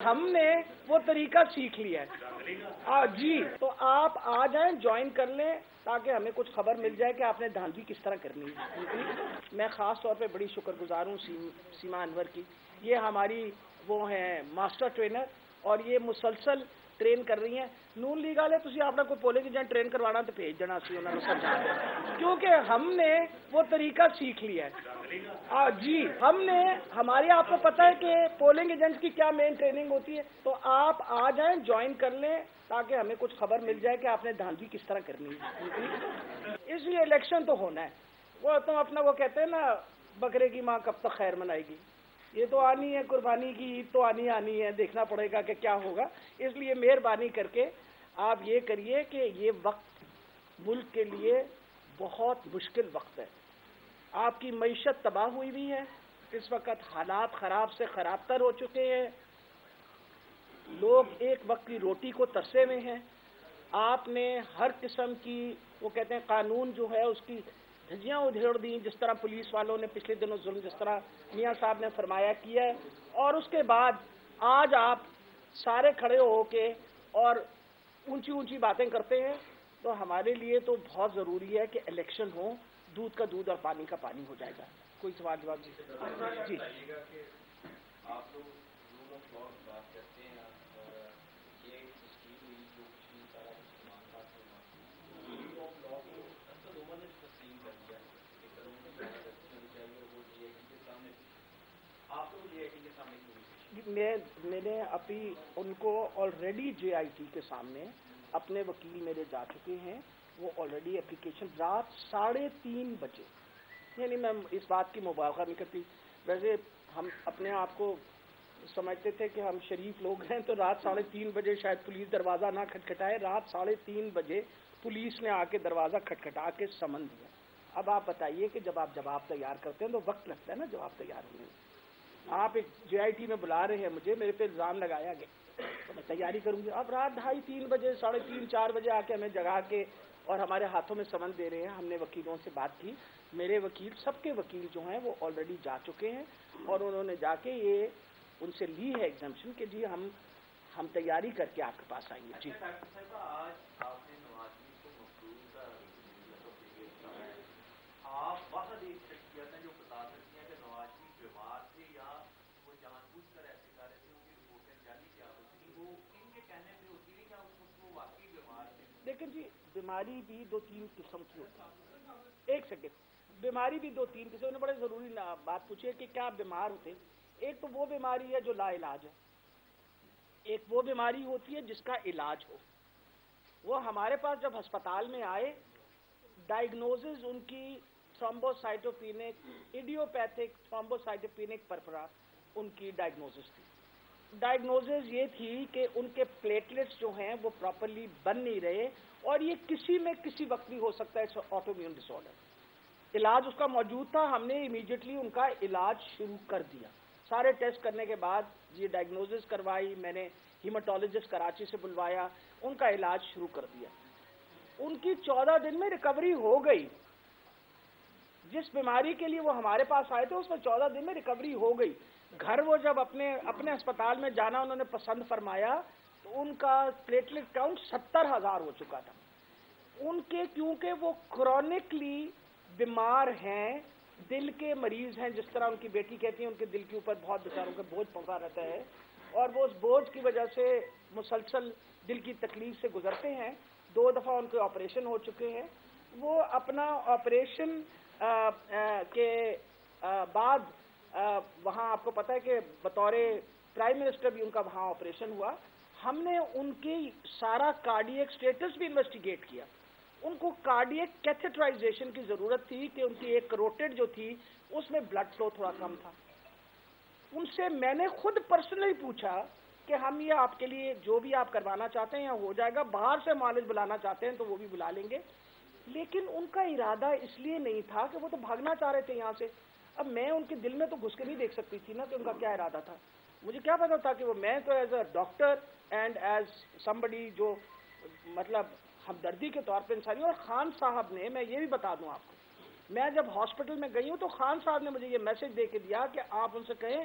ہم نے وہ طریقہ سیکھ لیا ہے جی، تو آپ آ جائیں، جوائن کر لیں تاکہ ہمیں کچھ خبر مل جائے کہ آپ نے دھاندلی کس طرح کرنی ہے۔ میں خاص طور پہ بڑی شکر گزار ہوں سیما انور کی، یہ ہماری وہ ہیں ماسٹر ٹرینر اور یہ مسلسل ٹرین کر رہی ہیں۔ نون لیگ والے تسی اپنا کوئی پولنگ ایجنٹ ٹرین کروانا تو بھیج دینا، سی انہوں نے سمجھا دیا، کیونکہ ہم نے وہ طریقہ سیکھ لیا ہے جی۔ ہم نے ہمارے آپ کو پتہ ہے کہ پولنگ ایجنٹ کی کیا مین ٹریننگ ہوتی ہے، تو آپ آ جائیں، جوائن کر لیں تاکہ ہمیں کچھ خبر مل جائے کہ آپ نے دھاندلی کس طرح کرنی ہے۔ اس لیے الیکشن تو ہونا ہے، وہ تو اپنا وہ کہتے ہیں نا، بکرے کی ماں کب تک خیر منائے گی، یہ تو آنی ہے، قربانی کی عید تو آنی ہے، دیکھنا پڑے گا کہ کیا ہوگا۔ اس لیے مہربانی کر کے آپ یہ کریے کہ یہ وقت ملک کے لیے بہت مشکل وقت ہے، آپ کی معیشت تباہ ہوئی بھی ہے، اس وقت حالات خراب سے خراب تر ہو چکے ہیں، لوگ ایک وقت کی روٹی کو ترسے میں ہیں، آپ نے ہر قسم کی وہ کہتے ہیں قانون جو ہے اس کی دھجیاں ادھیڑ دیں، جس طرح پولیس والوں نے پچھلے دنوں ظلم جس طرح میاں صاحب نے فرمایا کیا ہے، اور اس کے بعد آج آپ سارے کھڑے ہو کے اور اونچی اونچی باتیں کرتے ہیں، تو ہمارے لیے تو بہت ضروری ہے کہ الیکشن ہو، دودھ کا دودھ اور پانی کا پانی ہو جائے گا۔ کوئی سوال جواب؟ جی آپ لوگ رول آف لا کی بات کرتے ہیں اور یہ تشکیل ہوئی جو پچھلی سارا مسلمان بات ہونا، رول آف لا کو حکومت نے تسلیم کر دیا کہ قانون کی کارکردگی ہونی چاہیے اور وہ جے آئی ٹی کے سامنے پیش ہوئی۔ آپ لوگ جے آئی ٹی کے سامنے کیوں نہیں پیش؟ میں نے ابھی ان کو آلریڈی جے آئی ٹی کے سامنے اپنے وکیل میرے جا چکے ہیں، وہ آلریڈی اپلیکیشن رات 3:30 بجے، یعنی میں اس بات کی مبالغہ نہیں کرتی، ویسے ہم اپنے آپ کو سمجھتے تھے کہ ہم شریف لوگ ہیں، تو رات 3:30 بجے شاید پولیس دروازہ نہ کھٹکھٹائے، رات 3:30 بجے پولیس نے آ کے دروازہ کھٹکھٹا کے سمن دیا۔ اب آپ بتائیے کہ جب آپ جواب تیار کرتے ہیں تو وقت لگتا ہے نا جواب تیار ہونے میں، آپ ایک جے آئی ٹی میں بلا رہے ہیں مجھے، میرے پہ الزام لگایا گیا تو میں تیاری کروں گی، اب رات 2:30 بجے 3:30 4 بجے آ کے ہمیں جگا کے اور ہمارے ہاتھوں میں سمن دے رہے ہیں۔ ہم نے وکیلوں سے بات کی، میرے وکیل سب کے وکیل جو ہیں وہ آلریڈی جا چکے ہیں اور انہوں نے جا کے یہ ان سے لی ہے ایگزمپشن کہ جی ہم تیاری کر کے آپ کے پاس آئیں گے۔ جی ڈاکٹر صاحب، آج آپ نے نواز شریف کو مقبول کا لقب دے کے بتایا ہے، آپ واحد ایک شخصیت ہیں جو بتا سکتی ہیں کہ نواز شریف بیمار تھے یا وہ جان بوجھ کر ایسے کر رہے تھے، ان کی رپورٹیں جعلی کیا ہوتی، وہ ان کے کہنے پہ ہوتی ہے یا وہ واقعی بیمار تھے؟ لیکن جی بیماری بھی 2-3 قسم کی ہوتی ہے، ایک سیکنڈ، بیماری بھی 2-3 قسم نے بڑے ضروری بات پوچھی ہے کہ کیا بیمار ہوتے، ایک تو وہ بیماری ہے جو لا علاج ہے، ایک وہ بیماری ہوتی ہے جس کا علاج ہو۔ وہ ہمارے پاس جب ہسپتال میں آئے، ڈائگنوزز ان کی تھرومبوسائٹوپینک ایڈیوپیتھک تھرومبوسائٹوپینک پرپرا ان کی ڈائگنوزز تھی۔ ڈائگنوزز یہ تھی کہ ان کے پلیٹلیٹس جو ہیں وہ پراپرلی بن نہیں رہے اور یہ کسی میں کسی وقت بھی ہو سکتا ہے آٹو امیون ڈس آرڈر۔ علاج اس کا موجود تھا، ہم نے امیڈیٹلی ان کا علاج شروع کر دیا، سارے ٹیسٹ کرنے کے بعد یہ ڈائگنوزز کروائی، میں نے ہیماٹولوجسٹ کراچی سے بلوایا، ان کا علاج شروع کر دیا۔ ان کی 14 دن میں ریکوری ہو گئی، جس بیماری کے لیے وہ ہمارے پاس آئے تھے اس میں 14 دن میں ریکوری ہو گئی۔ گھر وہ جب اپنے ہسپتال میں جانا انہوں نے پسند فرمایا تو ان کا پلیٹلیٹ کاؤنٹ 70,000 ہو چکا تھا۔ ان کے کیونکہ وہ کرونکلی بیمار ہیں، دل کے مریض ہیں، جس طرح ان کی بیٹی کہتی ہیں ان کے دل کے اوپر بہت بیچاروں کا بوجھ پڑتا رہتا ہے اور وہ اس بوجھ کی وجہ سے مسلسل دل کی تکلیف سے گزرتے ہیں۔ 2 دفعہ ان کے آپریشن ہو چکے ہیں۔ وہ اپنا آپریشن کے بعد وہاں آپ کو پتہ ہے کہ بطور پرائم منسٹر بھی ان کا وہاں آپریشن ہوا، ہم نے ان کی سارا کارڈیک سٹیٹس بھی انویسٹیگیٹ کیا۔ ان کو کارڈیک کیتھیٹرائزیشن کی ضرورت تھی کہ ان کی ایک کروٹڈ جو تھی اس میں بلڈ فلو تھوڑا کم تھا۔ ان سے میں نے خود پرسنلی پوچھا کہ ہم یہ آپ کے لیے جو بھی آپ کروانا چاہتے ہیں ہو جائے گا، باہر سے معالج بلانا چاہتے ہیں تو وہ بھی بلا لیں گے، لیکن ان کا ارادہ اس لیے نہیں تھا کہ وہ تو بھاگنا چاہ رہے تھے یہاں سے۔ اب میں ان کے دل میں تو گھس کے نہیں دیکھ سکتی تھی نا کہ ان کا کیا ارادہ تھا، مجھے کیا پتا تھا کہ وہ، میں تو as a doctor and as somebody جو مطلب ہمدردی کے طور پہ انسانی، اور خان صاحب نے، میں یہ بھی بتا دوں آپ کو، میں جب ہاسپٹل میں گئی ہوں تو خان صاحب نے مجھے یہ میسج دے کے دیا کہ آپ ان سے کہیں